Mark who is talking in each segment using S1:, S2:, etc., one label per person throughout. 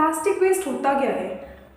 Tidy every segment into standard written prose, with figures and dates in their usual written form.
S1: Plastic waste होता क्या है?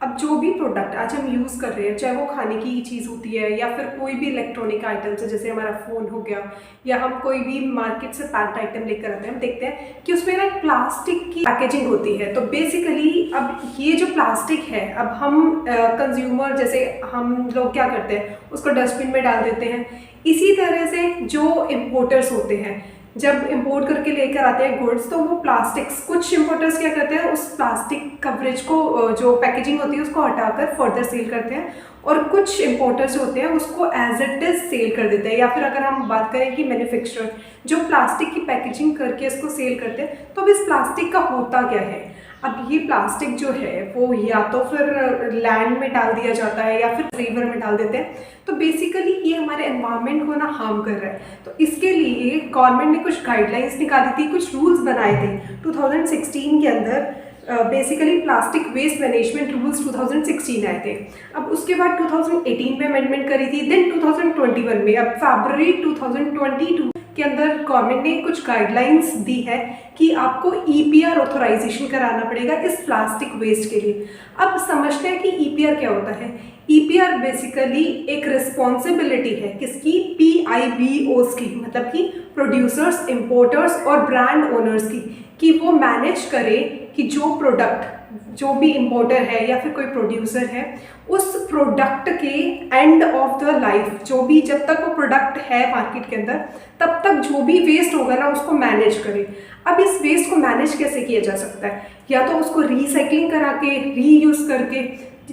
S1: अब जो भी प्रोडक्ट आज हम यूज़ कर रहे हैं, चाहे वो खाने की चीज़ होती है या फिर कोई भी इलेक्ट्रॉनिक आइटम्स है, जैसे हमारा फ़ोन हो गया, या हम कोई भी मार्केट से पैक्ड आइटम लेकर आते हैं, हम देखते हैं कि उसमें ना प्लास्टिक की पैकेजिंग होती है। तो बेसिकली अब ये जो प्लास्टिक है, अब हम कंज्यूमर जैसे हम लोग क्या करते हैं, उसको डस्टबिन में डाल देते हैं। इसी तरह से जो इम्पोर्टर्स होते हैं, जब इंपोर्ट करके लेकर आते हैं गुड्स, तो वो प्लास्टिक्स, कुछ इंपोर्टर्स क्या करते हैं, उस प्लास्टिक कवरेज को, जो पैकेजिंग होती है उसको हटाकर फर्दर सेल करते हैं, और कुछ इंपोर्टर्स होते हैं उसको एज इट इज सेल कर देते हैं। या फिर अगर हम बात करें कि मैन्युफैक्चरर जो प्लास्टिक की पैकेजिंग करके इसको सेल करते हैं, तो अब इस प्लास्टिक का होता क्या है? अब ये प्लास्टिक जो है वो या तो फिर लैंड में डाल दिया जाता है या फिर रिवर में डाल देते हैं। तो बेसिकली ये हमारे एनवायरनमेंट को ना हार्म कर रहा है। तो इसके लिए गवर्नमेंट ने कुछ गाइडलाइंस निकाली थी, कुछ रूल्स बनाए थे 2016 के अंदर। Basically plastic waste management rules 2016 आए थे। अब उसके बाद 2018 में अमेंडमेंट करी थी, देन 2021 में, अब फरवरी 2022 के अंदर गवर्नमेंट ने कुछ गाइडलाइंस दी है कि आपको ईपीआर ऑथराइजेशन कराना पड़ेगा इस प्लास्टिक वेस्ट के लिए। अब समझते हैं कि ईपीआर क्या होता है। ईपीआर बेसिकली एक रिस्पॉन्सिबिलिटी है किसकी? PIBOs की, मतलब कि प्रोड्यूसर्स, इंपोर्टर्स और ब्रांड ओनर्स की, कि वो मैनेज करें कि जो प्रोडक्ट, जो भी इंपोर्टर है या फिर कोई प्रोड्यूसर है, उस प्रोडक्ट के एंड ऑफ द लाइफ, जो भी जब तक वो प्रोडक्ट है मार्केट के अंदर, तब तक जो भी वेस्ट होगा ना उसको मैनेज करें। अब इस वेस्ट को मैनेज कैसे किया जा सकता है? या तो उसको रिसाइकलिंग करा के, रीयूज करके,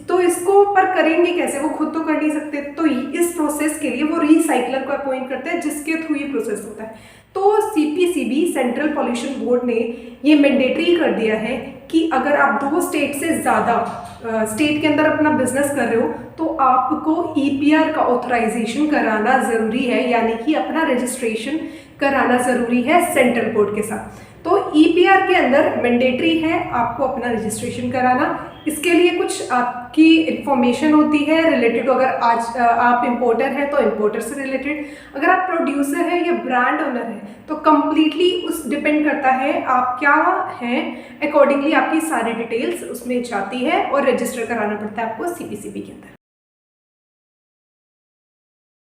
S1: तो इसको पर करेंगे कैसे? वो खुद तो कर नहीं सकते, तो इस प्रोसेस के लिए वो रिसाइकलर को अपॉइंट करते हैं, जिसके थ्रू ये प्रोसेस होता है। तो CPCB, सेंट्रल पॉल्यूशन बोर्ड ने ये मैंडेटरी कर दिया है कि अगर आप 2 स्टेट से ज़्यादा स्टेट के अंदर अपना बिजनेस कर रहे हो, तो आपको EPR का ऑथराइजेशन कराना ज़रूरी है, यानी कि अपना रजिस्ट्रेशन कराना ज़रूरी है सेंट्रल बोर्ड के साथ। तो EPR के अंदर मैंडेटरी है आपको अपना रजिस्ट्रेशन कराना। इसके लिए कुछ आपकी इन्फॉर्मेशन होती है रिलेटेड, अगर आज आप इंपोर्टर हैं तो इंपोर्टर से रिलेटेड, अगर आप प्रोड्यूसर है या ब्रांड ओनर है तो कम्प्लीटली उस डिपेंड करता है आप क्या हैं, अकॉर्डिंगली आपकी सारी डिटेल्स उसमें जाती है और रजिस्टर कराना पड़ता है आपको CPCB के अंदर।